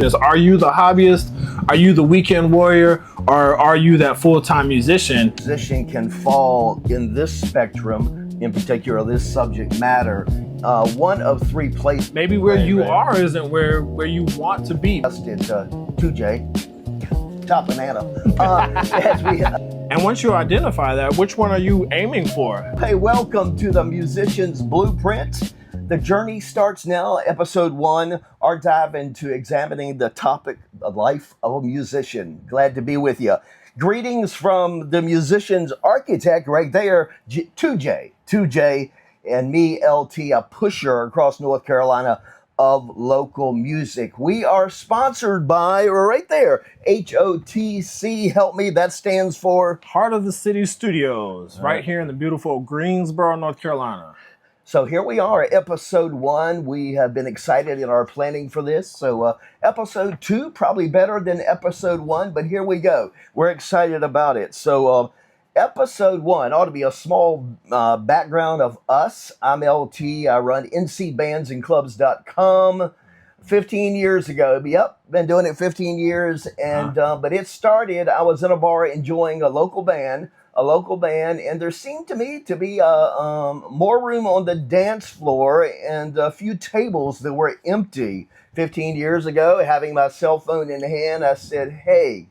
Are you the hobbyist? Are you the weekend warrior? Or are you that full-time musician? Musician can fall in this spectrum, in particular this subject matter, one of three places. Maybe where you are isn't where you want to be. It's 2J, Top Banana. And once you identify that, which one are you aiming for? Hey, welcome to the Musician's Blueprint. The journey starts now, episode 1, our dive into examining the topic of life of a musician. Glad to be with you. Greetings from the musician's architect right there, 2J, and me, LT, a pusher across North Carolina of local music. We are sponsored by, right there, HOTC, help me, that stands for? Heart of the City Studios, right here in the beautiful Greensboro, North Carolina. So here we are, episode 1. We have been excited in our planning for this. So episode 2, probably better than episode 1, but here we go. We're excited about it. So episode 1 ought to be a small background of us. I'm LT. I run ncbandsandclubs.com. 15 years ago. Yep, been doing it 15 years. And but it started, I was in a bar enjoying a local band, and there seemed to me to be more room on the dance floor and a few tables that were empty. 15 years ago, having my cell phone in hand, I said, hey,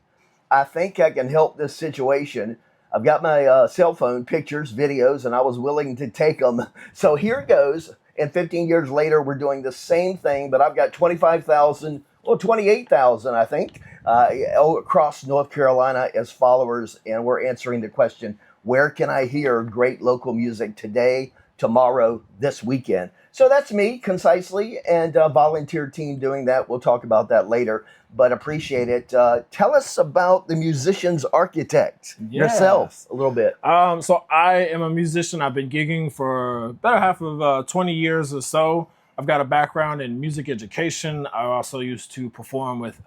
I think I can help this situation. I've got my cell phone pictures, videos, and I was willing to take them. So here it goes. And 15 years later, we're doing the same thing, but I've got 28,000, I think, across North Carolina as followers. And we're answering the question, where can I hear great local music today, tomorrow, this weekend? So that's me, concisely, and a volunteer team doing that. We'll talk about that later, but appreciate it. Tell us about the musician's architect, yourself, a little bit. So I am a musician. I've been gigging for better half of 20 years or so. I've got a background in music education. I also used to perform with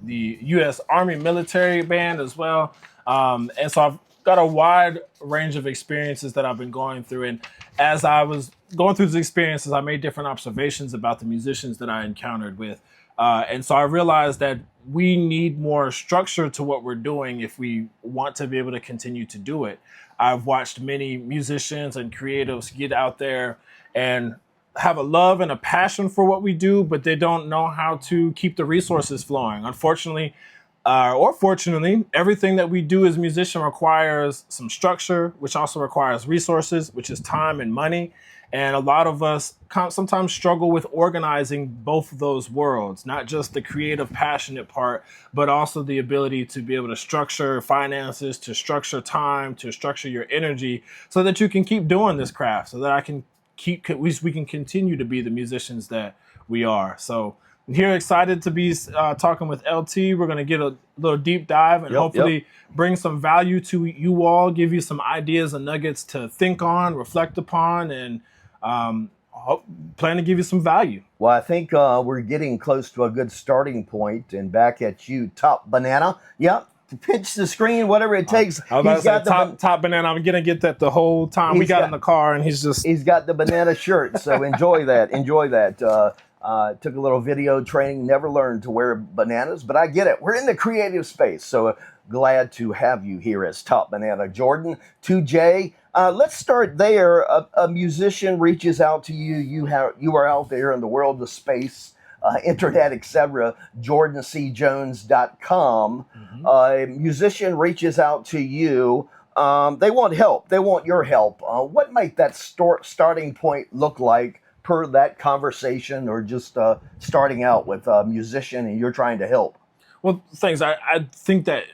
the U.S. Army military band as well. And so I've got a wide range of experiences that I've been going through. And as I was going through these experiences, I made different observations about the musicians that I encountered with. And so I realized that we need more structure to what we're doing if we want to be able to continue to do it. I've watched many musicians and creatives get out there and have a love and a passion for what we do, but they don't know how to keep the resources flowing. Unfortunately, or fortunately, everything that we do as musicians requires some structure, which also requires resources, which is time and money. And a lot of us sometimes struggle with organizing both of those worlds, not just the creative, passionate part, but also the ability to be able to structure finances, to structure time, to structure your energy so that you can keep doing this craft, so that we can continue to be the musicians that we are. So I'm here excited to be talking with LT. We're going to get a little deep dive and hopefully bring some value to you all, give you some ideas and nuggets to think on, reflect upon, and plan to give you some value. Well, I think we're getting close to a good starting point. And back at you, Top Banana. Yep. Pitch the screen, whatever it takes. I was about to say top banana. I'm gonna get that the whole time we got in the car, and he's got the banana shirt. So enjoy that. Took a little video training. Never learned to wear bananas, but I get it. We're in the creative space, so glad to have you here as Top Banana. Jordan, 2J. Let's start there. A musician reaches out to you. You are out there in the world of space. Internet, etc. JordanCJones.com. A musician reaches out to you. They want help. They want your help. What might that starting point look like per that conversation, or just starting out with a musician and you're trying to help? Well, thanks. I think that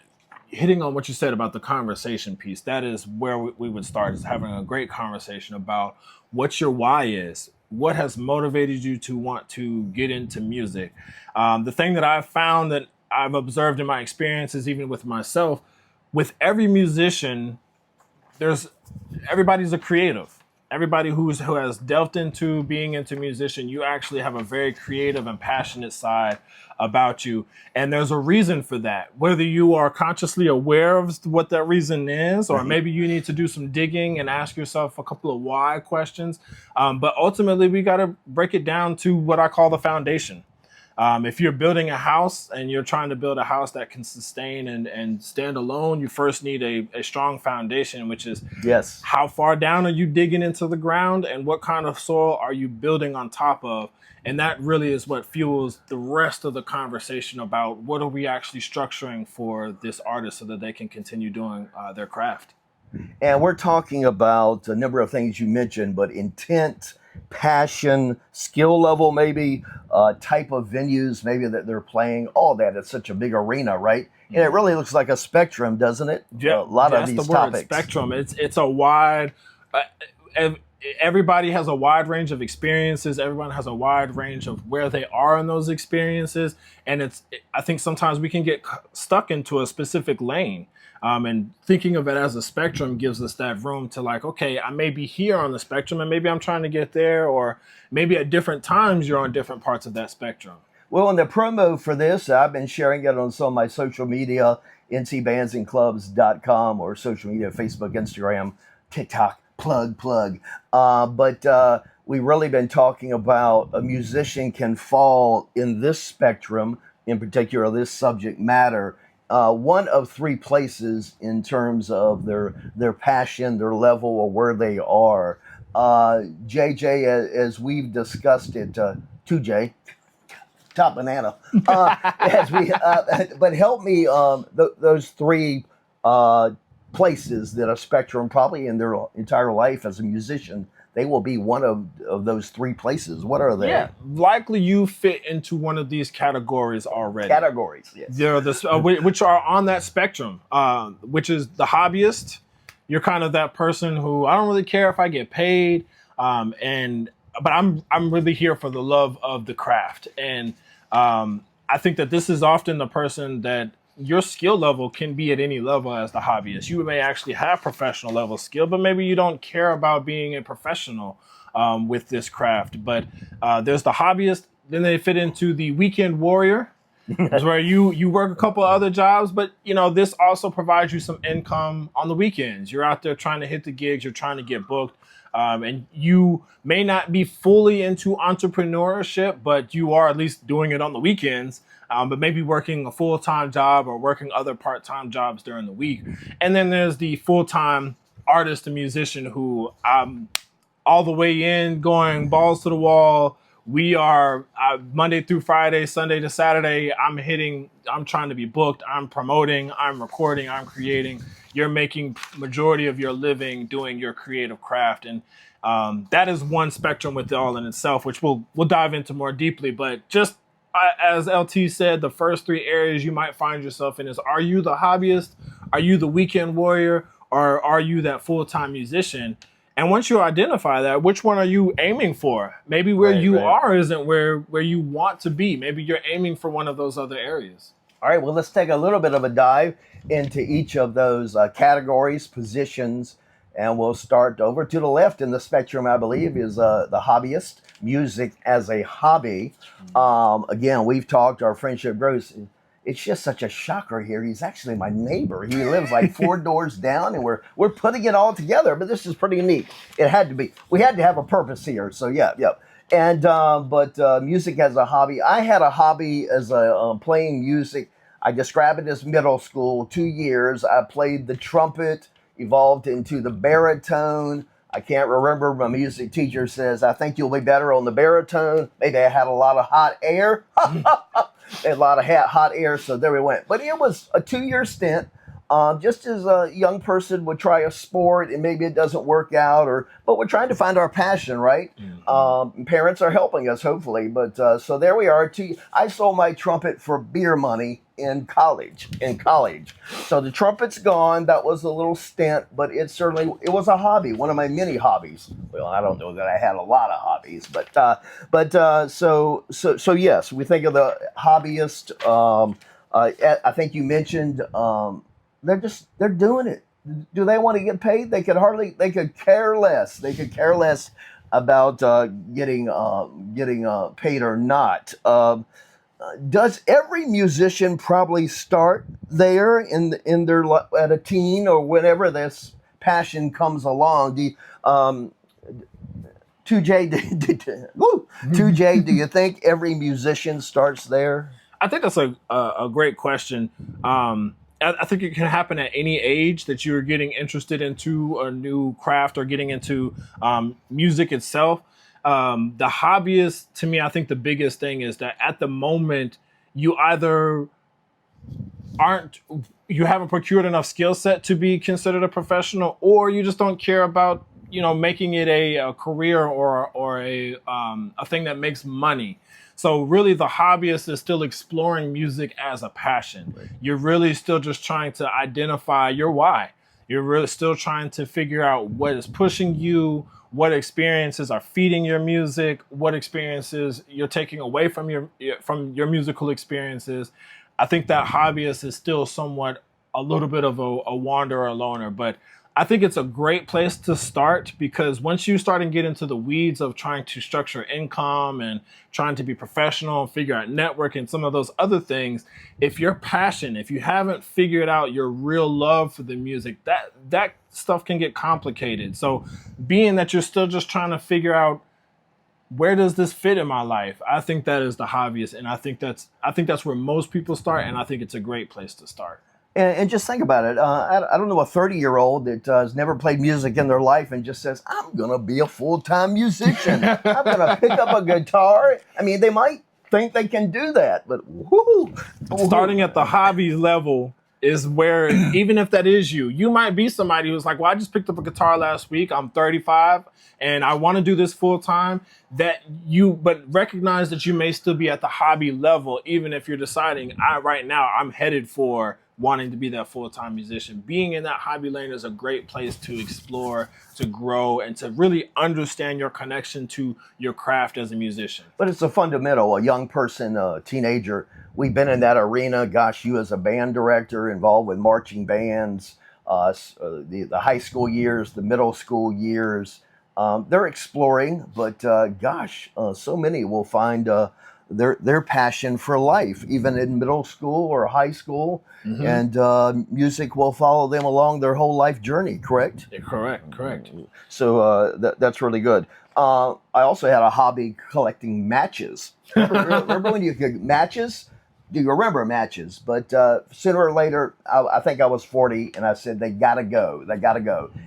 hitting on what you said about the conversation piece, that is where we would start, is having a great conversation about what your why is. What has motivated you to want to get into music? The thing that I've found, that I've observed in my experiences, even with myself, with every musician, everybody's a creative. Everybody who has delved into being into musician, you actually have a very creative and passionate side about you. And there's a reason for that. Whether you are consciously aware of what that reason is, or maybe you need to do some digging and ask yourself a couple of why questions. But ultimately, we got to break it down to what I call the foundation. If you're building a house and you're trying to build a house that can sustain and stand alone, you first need a strong foundation, which is Yes. how far down are you digging into the ground and what kind of soil are you building on top of? And that really is what fuels the rest of the conversation about what are we actually structuring for this artist so that they can continue doing their craft. And we're talking about a number of things you mentioned, but intent, passion, skill level, maybe type of venues, maybe that they're playing, all that. It's such a big arena, right? And it really looks like a spectrum, doesn't it? Yeah, A lot of that's these the word, topics. spectrum. It's a wide. Everybody has a wide range of experiences. Everyone has a wide range of where they are in those experiences, and I think sometimes we can get stuck into a specific lane. And thinking of it as a spectrum gives us that room to like, okay, I may be here on the spectrum, and maybe I'm trying to get there, or maybe at different times you're on different parts of that spectrum. Well, in the promo for this, I've been sharing it on some of my social media, ncbandsandclubs.com, or social media, Facebook, Instagram, TikTok, plug. But we've really been talking about a musician can fall in this spectrum, in particular, this subject matter, one of three places in terms of their passion, their level, or where they are. JJ, as we've discussed it, 2J, top banana. But help me, those three places that a spectrum probably in their entire life as a musician, they will be one of those three places. What are they? Yeah, likely you fit into one of these categories already. Categories, yes. They're which are on that spectrum, which is the hobbyist. You're kind of that person who I don't really care if I get paid, but I'm really here for the love of the craft. And I think that this is often the person that your skill level can be at any level as the hobbyist. You may actually have professional level skill, but maybe you don't care about being a professional with this craft. But there's the hobbyist. Then they fit into the weekend warrior. That's where you work a couple of other jobs, but this also provides you some income on the weekends. You're out there trying to hit the gigs. You're trying to get booked. And you may not be fully into entrepreneurship, but you are at least doing it on the weekends, but maybe working a full-time job or working other part-time jobs during the week. And then there's the full-time artist and musician who all the way in, going balls to the wall. We are Monday through Friday, Sunday to Saturday. I'm trying to be booked. I'm promoting, I'm recording, I'm creating. You're making majority of your living doing your creative craft. And that is one spectrum with it all in itself, which we'll dive into more deeply. But just as LT said, the first three areas you might find yourself in is, are you the hobbyist? Are you the weekend warrior? Or are you that full-time musician? And once you identify that, which one are you aiming for? Maybe where you are isn't where you want to be. Maybe you're aiming for one of those other areas. All right, well, let's take a little bit of a dive into each of those categories, positions, and we'll start over to the left in the spectrum, I believe, is the hobbyist, music as a hobby. Again, we've talked, our friendship grows. It's just such a shocker here. He's actually my neighbor. He lives like 4 doors down, and we're putting it all together. But this is pretty neat. It had to be. We had to have a purpose here. So yeah. And but music as a hobby. I had a hobby as a playing music. I describe it as middle school. 2 years. I played the trumpet, evolved into the baritone. I can't remember. My music teacher says, I think you'll be better on the baritone. Maybe I had a lot of hot air. A lot of hot air, so there we went. But it was a 2-year stint. Just as a young person would try a sport and maybe it doesn't work out, but we're trying to find our passion, right? Mm-hmm. Parents are helping us, hopefully. But so there we are. I sold my trumpet for beer money in college. So the trumpet's gone. That was a little stint, but it was a hobby, one of my many hobbies. Well, I don't know that I had a lot of hobbies, so yes, we think of the hobbyist. I think you mentioned. They're doing it. Do they want to get paid? They could care less. They could care less about getting paid or not. Does every musician probably start there in their at a teen or whenever this passion comes along? 2J, 2J, do you think every musician starts there? I think that's a great question. I think it can happen at any age that you're getting interested into a new craft or getting into music itself. The hobbyist, to me, I think the biggest thing is that at the moment, you either you haven't procured enough skill set to be considered a professional, or you just don't care about making it a career or a thing that makes money. So really, the hobbyist is still exploring music as a passion. Right. You're really still just trying to identify your why. You're really still trying to figure out what is pushing you, what experiences are feeding your music, what experiences you're taking away from your musical experiences. I think that hobbyist is still somewhat a little bit of a wanderer, a loner, but I think it's a great place to start, because once you start and get into the weeds of trying to structure income and trying to be professional and figure out network and some of those other things, if your passion, if you haven't figured out your real love for the music, that stuff can get complicated. So being that you're still just trying to figure out, where does this fit in my life? I think that is the hobbyist, and I think that's where most people start, and I think it's a great place to start. And just think about it. I don't know a 30-year-old that has never played music in their life and just says, I'm going to be a full-time musician. I'm going to pick up a guitar. I mean, they might think they can do that, but whoo. Starting at the hobby level is where, even if that is you might be somebody who's like, well, I just picked up a guitar last week. I'm 35 and I want to do this full time. But recognize that you may still be at the hobby level, even if you're deciding, right now I'm headed for wanting to be that full-time musician. Being in that hobby lane is a great place to explore, to grow, and to really understand your connection to your craft as a musician. But it's a fundamental, a young person, a teenager. We've been in that arena. Gosh, you as a band director involved with marching bands, the high school years, the middle school years, they're exploring, but so many will find their passion for life, even in middle school or high school. Mm-hmm. And music will follow them along their whole life journey, correct? Yeah, correct. So that's really good. I also had a hobby collecting matches. Remember when you could matches? Do you remember matches? But sooner or later, I think I was 40, and I said, they gotta go.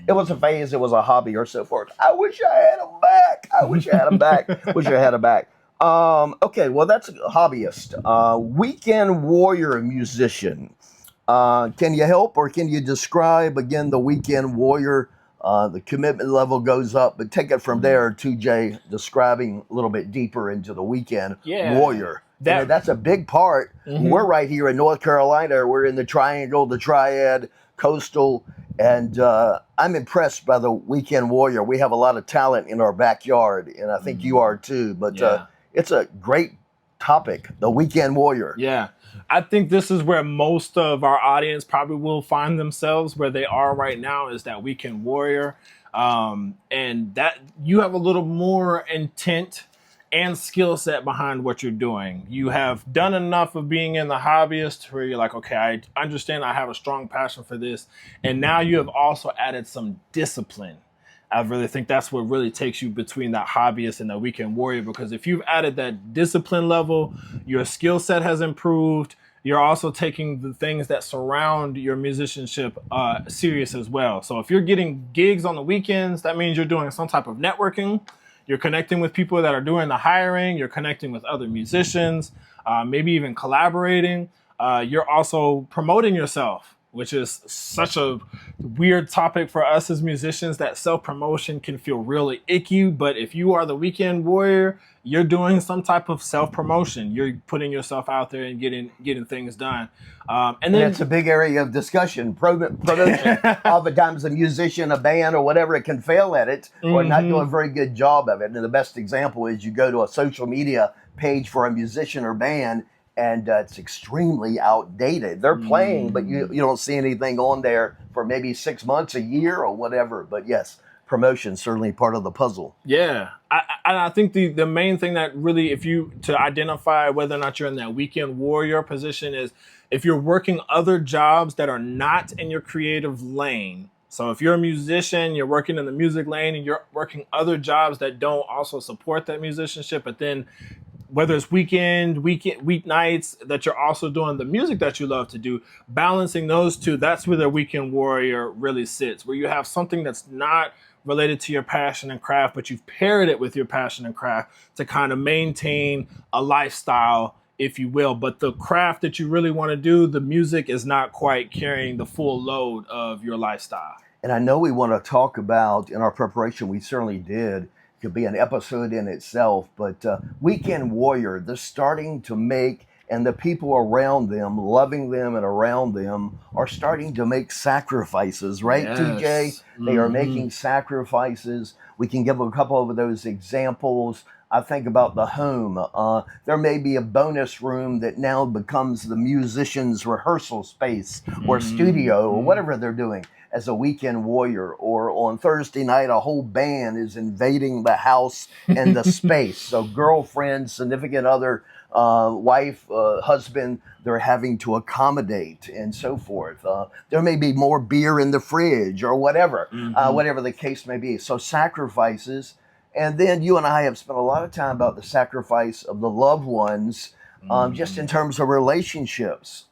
It was a phase, it was a hobby or so forth. I wish I had them back. Okay, well, that's a hobbyist. Weekend warrior musician. Can you help, or can you describe again the weekend warrior? The commitment level goes up, but take it from there, 2J, describing a little bit deeper into the weekend warrior. That's a big part. Mm-hmm. We're right here in North Carolina. We're in the triangle, the triad, coastal, and I'm impressed by the weekend warrior. We have a lot of talent in our backyard, and I think you are too. But it's a great topic, the weekend warrior. Yeah. I think this is where most of our audience probably will find themselves, where they are right now, is that weekend warrior. And that you have a little more intent and skill set behind what you're doing. You have done enough of being in the hobbyist where you're like, okay, I understand I have a strong passion for this. And now you have also added some discipline. I really think that's what really takes you between that hobbyist and the weekend warrior, because if you've added that discipline level, your skill set has improved. You're also taking the things that surround your musicianship serious as well. So if you're getting gigs on the weekends, that means you're doing some type of networking. You're connecting with people that are doing the hiring. You're connecting with other musicians, maybe even collaborating. You're also promoting yourself, which is such a weird topic for us as musicians, that self-promotion can feel really icky. But if you are the weekend warrior, you're doing some type of self-promotion. You're putting yourself out there and getting things done. And then it's a big area of discussion, promotion. Oftentimes a musician, a band, or whatever, it can fail at it or not do a very good job of it. And the best example is you go to a social media page for a musician or band, and it's extremely outdated. They're playing, but you don't see anything on there for maybe 6 months, a year, or whatever. But yes, promotion certainly part of the puzzle. Yeah, I think the main thing that really, to identify whether or not you're in that weekend warrior position, is if you're working other jobs that are not in your creative lane. So if you're a musician, you're working in the music lane and you're working other jobs that don't also support that musicianship, but then whether it's weeknights that you're also doing the music that you love to do, balancing those two, that's where the weekend warrior really sits, where you have something that's not related to your passion and craft, but you've paired it with your passion and craft to kind of maintain a lifestyle, if you will. But the craft that you really want to do, the music is not quite carrying the full load of your lifestyle. And I know we want to talk about, in our preparation, we certainly did. It could be an episode in itself, but Weekend Warrior, they're starting to make, and the people around them, loving them and around them, are starting to make sacrifices, right, Yes. TJ? They are making sacrifices. We can give a couple of those examples. I think about the home. There may be a bonus room that now becomes the musician's rehearsal space or studio or whatever they're doing as a weekend warrior. Or on Thursday night, a whole band is invading the house and the space. So girlfriend, significant other, wife, husband, they're having to accommodate and so forth. There may be more beer in the fridge or whatever, whatever the case may be. So sacrifices. And then you and I have spent a lot of time about the sacrifice of the loved ones, just in terms of relationships.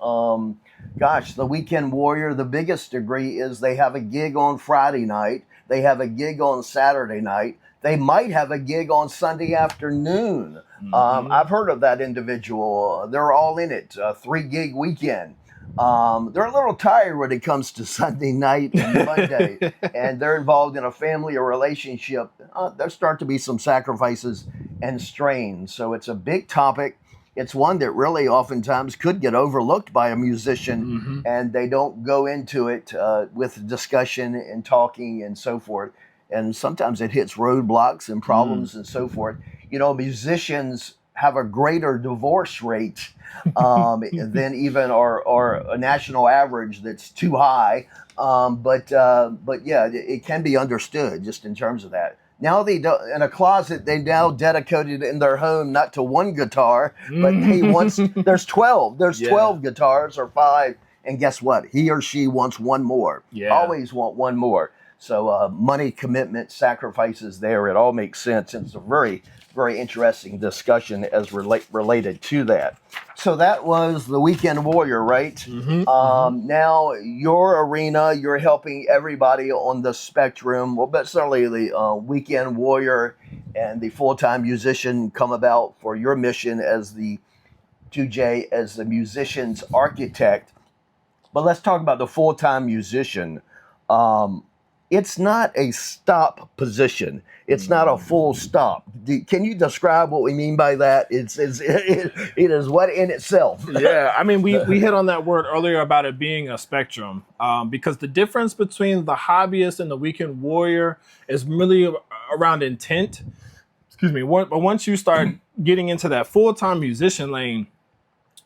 Gosh, the weekend warrior, the biggest degree is they have a gig on Friday night. They have a gig on Saturday night. They might have a gig on Sunday afternoon. I've heard of that individual. They're all in it, 3-gig weekend. They're a little tired when it comes to Sunday night and Monday, and they're involved in a family or relationship. There start to be some sacrifices and strains. So it's a big topic. It's one that really oftentimes could get overlooked by a musician, and they don't go into it with discussion and talking and so forth. And sometimes it hits roadblocks and problems and so forth. You know, musicians have a greater divorce rate than even our national average that's too high. But yeah, it can be understood just in terms of that. Now in a closet, they now dedicated in their home not to one guitar, but hey, there's 12. There's 12 guitars or 5, and guess what? He or she wants one more. Always want one more. So money, commitment, sacrifices there. It all makes sense. And it's a very, very interesting discussion as related to that. So that was the weekend warrior, right? Now your arena, you're helping everybody on the spectrum. Well, but certainly the weekend warrior and the full-time musician come about for your mission as the 2J, as the musician's architect. But let's talk about the full-time musician. It's not a stop position. It's not a full stop. Can you describe what we mean by that? It is what in itself. Yeah, I mean, we hit on that word earlier about it being a spectrum, because the difference between the hobbyist and the weekend warrior is really around intent. Excuse me. But once you start getting into that full-time musician lane,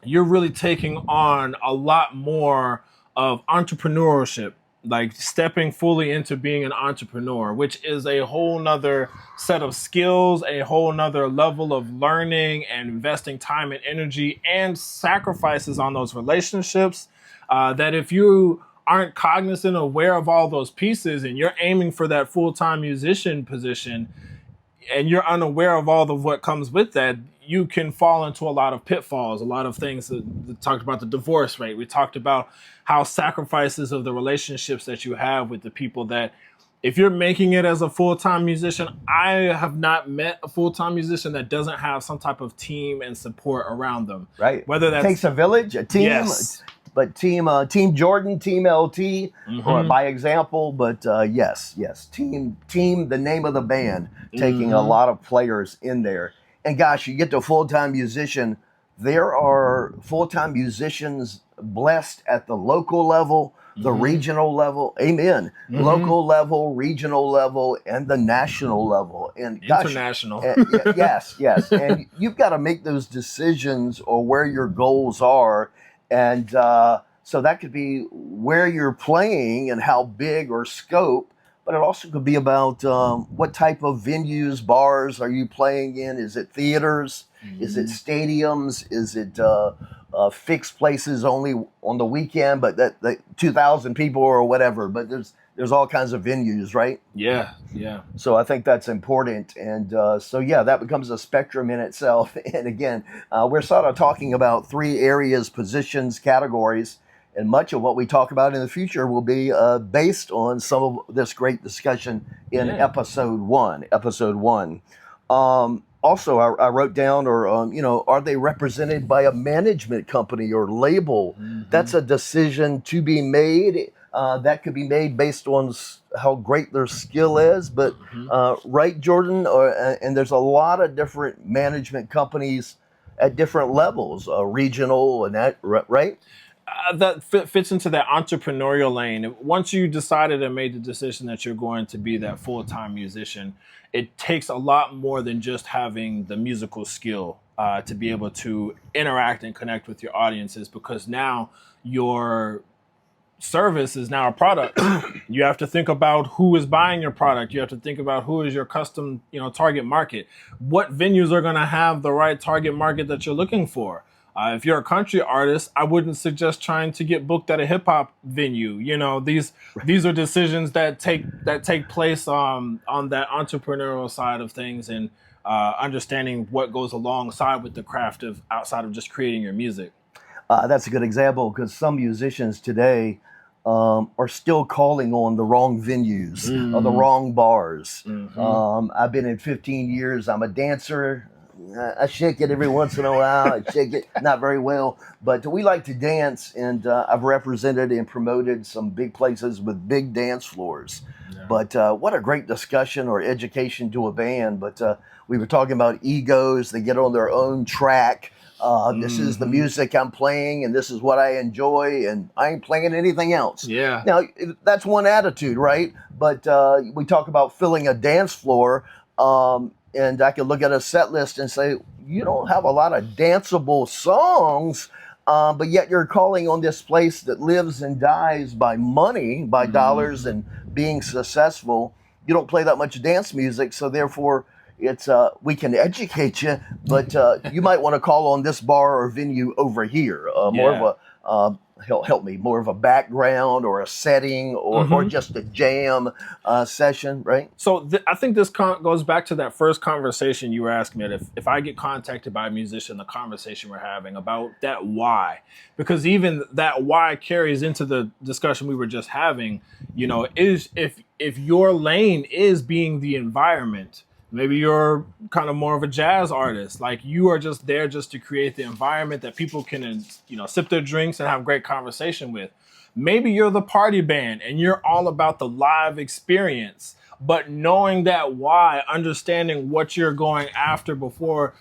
you're really taking on a lot more of entrepreneurship, like stepping fully into being an entrepreneur, which is a whole nother set of skills, a whole nother level of learning and investing time and energy and sacrifices on those relationships, that if you aren't cognizant, aware of all those pieces, and you're aiming for that full-time musician position, and you're unaware of all of what comes with that, you can fall into a lot of pitfalls, a lot of things. We talked about the divorce rate. We talked about how sacrifices of the relationships that you have with the people that, if you're making it as a full-time musician, I have not met a full-time musician that doesn't have some type of team and support around them. Right. Whether that takes a village, a team. Yes. But team Jordan, team LT, or by example. But yes, team, the name of the band, taking a lot of players in there. And gosh, you get to full-time musician. There are full-time musicians blessed at the local level, the regional level. Amen. Local level, regional level, and the national level. And gosh, international. Yes. And you've got to make those decisions or where your goals are. And so that could be where you're playing and how big or scope, but it also could be about what type of venues, bars are you playing in? Is it theaters? Is it stadiums? Is it fixed places only on the weekend, but that 2,000 people or whatever? But there's all kinds of venues, right? Yeah, yeah. So I think that's important. And so, yeah, that becomes a spectrum in itself. And again, we're sort of talking about three areas, positions, categories. And much of what we talk about in the future will be based on some of this great discussion in Yeah. episode one. Episode one. Also, I wrote down, or are they represented by a management company or label? That's a decision to be made. That could be made based on how great their skill is. But right, Jordan, and there's a lot of different management companies at different levels, regional and that, right? That fits into that entrepreneurial lane. Once you decided and made the decision that you're going to be that full-time musician, it takes a lot more than just having the musical skill to be able to interact and connect with your audiences, because now your service is now a product. You have to think about who is buying your product. You have to think about who is your custom, target market. What venues are going to have the right target market that you're looking for? If you're a country artist, I wouldn't suggest trying to get booked at a hip hop venue. These are decisions that take place on that entrepreneurial side of things, and understanding what goes alongside with the craft of outside of just creating your music. That's a good example, because some musicians today are still calling on the wrong venues or the wrong bars. I've been in 15 years. I'm a dancer. I shake it every once in a while. I shake it not very well, but we like to dance, and I've represented and promoted some big places with big dance floors. Yeah. But what a great discussion or education to a band. But we were talking about egos. They get on their own track. This is the music I'm playing, and this is what I enjoy, and I ain't playing anything else. Yeah. Now, that's one attitude, right? But we talk about filling a dance floor. And I could look at a set list and say, you don't have a lot of danceable songs, but yet you're calling on this place that lives and dies by money, by dollars, and being successful. You don't play that much dance music, so therefore it's we can educate you, but you might want to call on this bar or venue over here, more of a help me, more of a background or a setting, or just a jam session, right? So I think this goes back to that first conversation you were asking me, if I get contacted by a musician, the conversation we're having about that why, because even that why carries into the discussion we were just having, is if your lane is being the environment. Maybe you're kind of more of a jazz artist. Like, you are just there just to create the environment that people can, sip their drinks and have great conversation with. Maybe you're the party band and you're all about the live experience, but knowing that why, understanding what you're going after before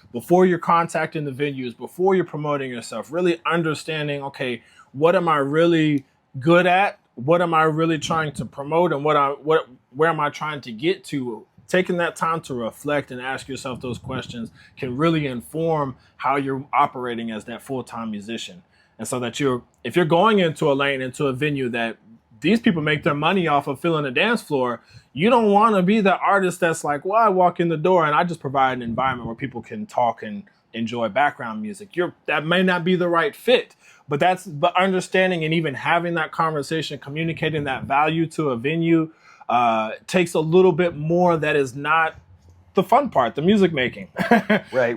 you're contacting the venues, before you're promoting yourself, really understanding, okay, what am I really good at? What am I really trying to promote? And where am I trying to get to? Taking that time to reflect and ask yourself those questions can really inform how you're operating as that full-time musician. And so that if you're going into a lane, into a venue that these people make their money off of filling a dance floor, you don't want to be the artist that's like, well, I walk in the door and I just provide an environment where people can talk and enjoy background music. That may not be the right fit, but understanding and even having that conversation, communicating that value to a venue, takes a little bit more that is not the fun part, the music making. Right.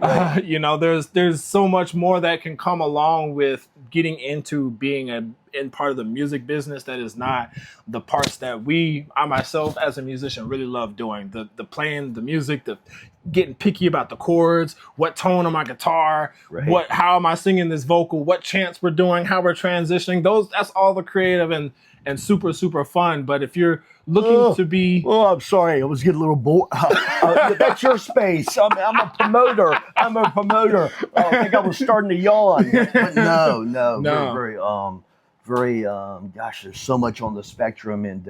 There's so much more that can come along with getting into being in part of the music business that is not the parts that I myself as a musician really love doing. The playing the music, the getting picky about the chords, what tone on my guitar, right. How am I singing this vocal, what chants we're doing, how we're transitioning. That's all the creative and super, super fun. But if you're looking to be... Oh, I'm sorry. I was getting a little bored. That's your space. I'm a promoter. I think I was starting to yawn. But no. Very, gosh, there's so much on the spectrum. And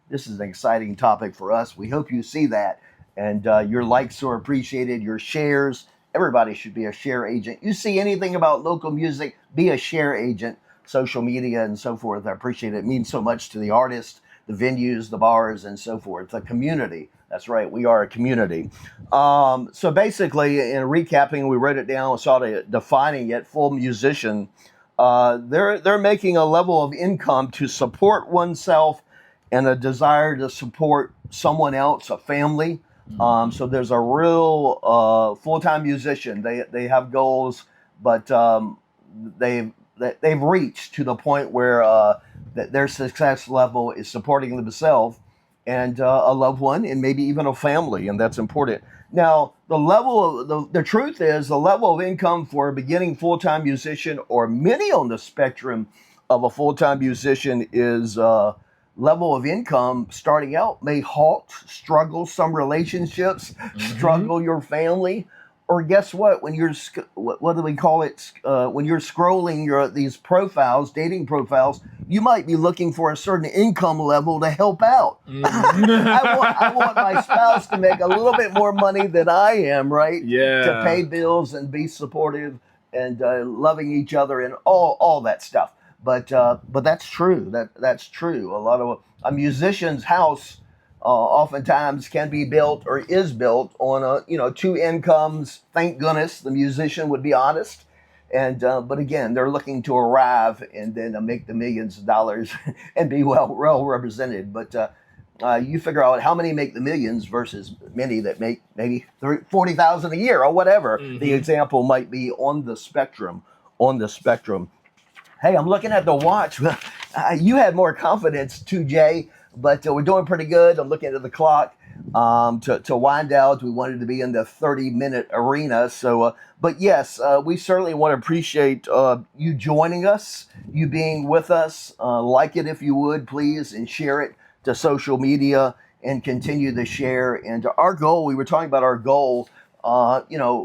this is an exciting topic for us. We hope you see that. And your likes are appreciated, your shares. Everybody should be a share agent. You see anything about local music, be a share agent. Social media and so forth. I appreciate it. It means so much to the artists, the venues, the bars, and so forth. The community. That's right. We are a community. So basically, in recapping, we wrote it down, sort of defining it, full musician. They're making a level of income to support oneself and a desire to support someone else, a family. So there's a real full-time musician. They have goals, but they've reached to the point where that their success level is supporting themselves and a loved one, and maybe even a family, and that's important. Now, the truth is the level of income for a beginning full-time musician, or many on the spectrum of a full-time musician, is level of income starting out may halt, struggle some relationships, struggle your family. Or guess what? When you're what do we call it? When you're scrolling these profiles, dating profiles, you might be looking for a certain income level to help out. I want my spouse to make a little bit more money than I am, right? Yeah. To pay bills and be supportive and loving each other and all that stuff. But that's true. That's true. A lot of a musician's house oftentimes can be built or is built on two incomes. Thank goodness the musician would be honest, and but again, they're looking to arrive and then make the millions of dollars and be well represented. But you figure out how many make the millions versus many that make maybe 40,000 a year or whatever the example might be on the spectrum. Hey, I'm looking at the watch. You had more confidence, 2J, but we're doing pretty good. I'm looking at the clock to wind out. We wanted to be in the 30-minute arena. So, but yes, we certainly want to appreciate you joining us, you being with us. Like it if you would, please, and share it to social media and continue to share. And our goal, we were talking about our goal,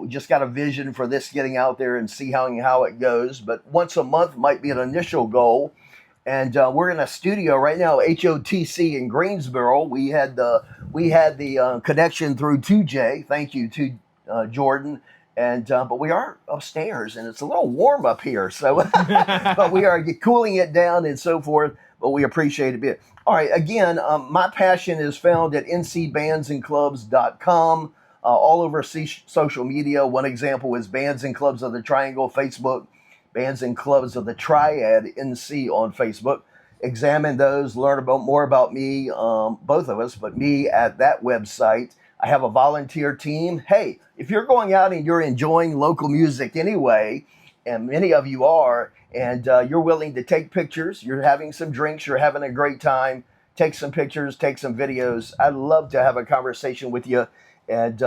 just got a vision for this getting out there and see how it goes. But once a month might be an initial goal. And we're in a studio right now, HOTC in Greensboro. We had the connection through 2J. Thank you to Jordan. And but we are upstairs, and it's a little warm up here. So, but we are cooling it down and so forth. But we appreciate it. All right. Again, my passion is found at ncbandsandclubs.com. All over social media. One example is Bands and Clubs of the Triangle, Facebook. Bands and Clubs of the Triad, NC, on Facebook. Examine those, learn more about me, both of us, but me at that website. I have a volunteer team. Hey, if you're going out and you're enjoying local music anyway, and many of you are, and you're willing to take pictures, you're having some drinks, you're having a great time, take some pictures, take some videos. I'd love to have a conversation with you. And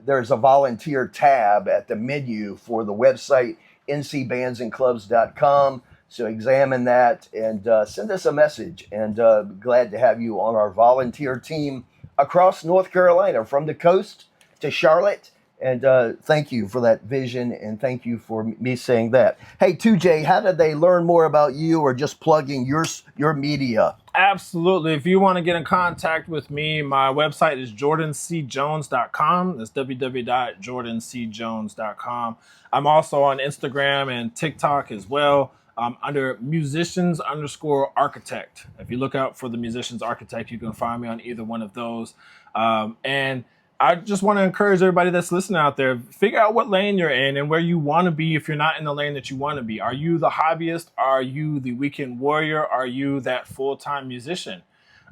there's a volunteer tab at the menu for the website, ncbandsandclubs.com. So examine that and send us a message. And glad to have you on our volunteer team across North Carolina, from the coast to Charlotte. And thank you for that vision, and thank you for me saying that. Hey, 2J, how did they learn more about you, or just plugging your media? Absolutely. If you want to get in contact with me, my website is jordancjones.com. That's www.jordancjones.com. I'm also on Instagram and TikTok as well, under musicians_architect. If you look out for the Musicians Architect, you can find me on either one of those. And I just want to encourage everybody that's listening out there, figure out what lane you're in and where you want to be if you're not in the lane that you want to be. Are you the hobbyist? Are you the weekend warrior? Are you that full-time musician?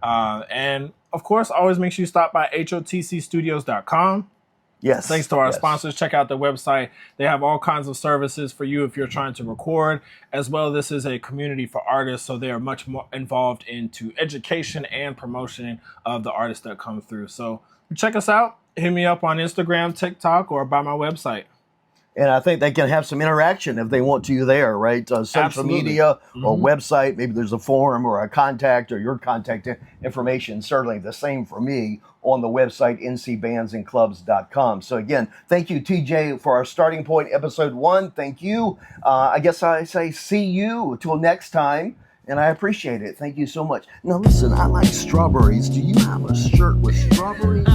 And of course, always make sure you stop by hotcstudios.com. Yes. Thanks to our sponsors. Check out the website. They have all kinds of services for you if you're trying to record. As well, this is a community for artists, so they are much more involved into education and promotion of the artists that come through. So check us out. Hit me up on Instagram, TikTok, or by my website. And I think they can have some interaction if they want to there, right? Social Absolutely. media or website. Maybe there's a forum or a contact or your contact information. Certainly the same for me on the website, ncbandsandclubs.com. So again, thank you, TJ, for our starting point, episode 1. Thank you. I guess I say see you till next time. And I appreciate it. Thank you so much. Now listen, I like strawberries. Do you have a shirt with strawberries?